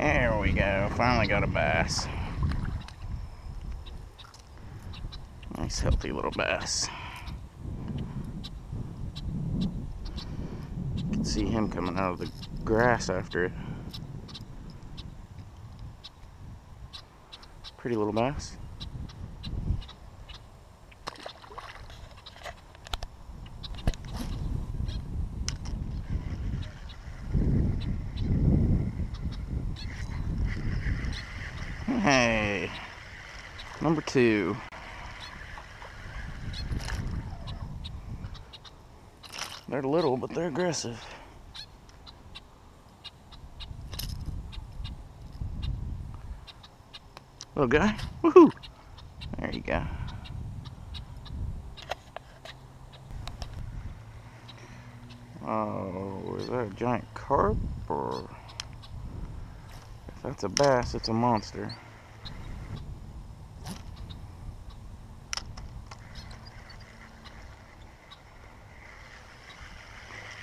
There we go. Finally got a bass. Nice healthy little bass. You can see him coming out of the grass after it. Pretty little bass. Hey, number 2. They're little, but they're aggressive. Little guy, woohoo! There you go. Oh, is that a giant carp, or if that's a bass, it's a monster.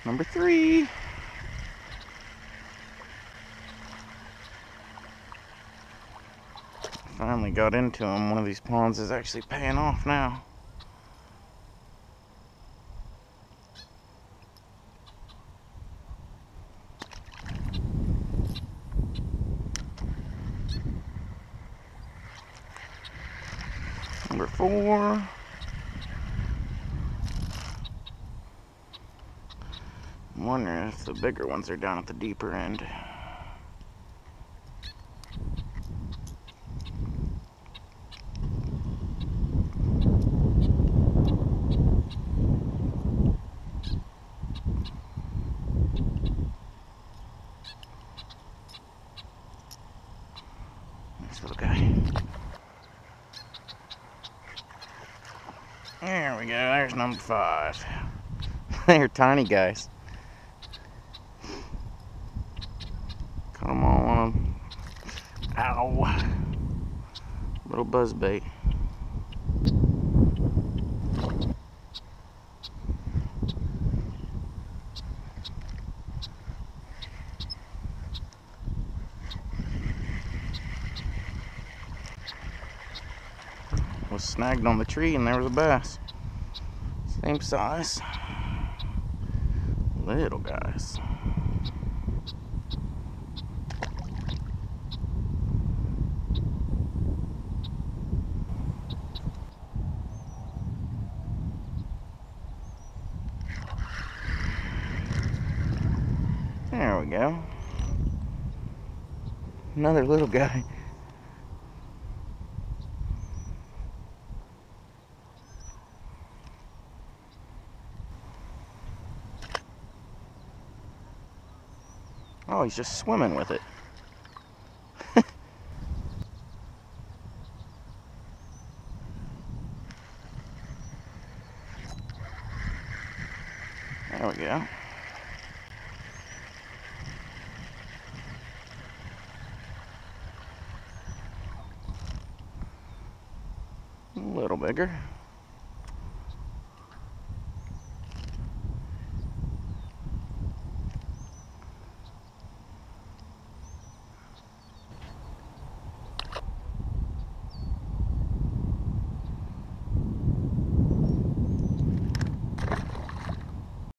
Number 3. Finally got into him. One of these ponds is actually paying off now. Number 4. I'm wondering if the bigger ones are down at the deeper end. Nice little guy. There we go. There's number 5. They're tiny guys. Come on. Ow. Little buzzbait. Was snagged on the tree, and there was a bass. Same size. Little guys. There we go. Another little guy. Oh, he's just swimming with it. There we go. A little bigger.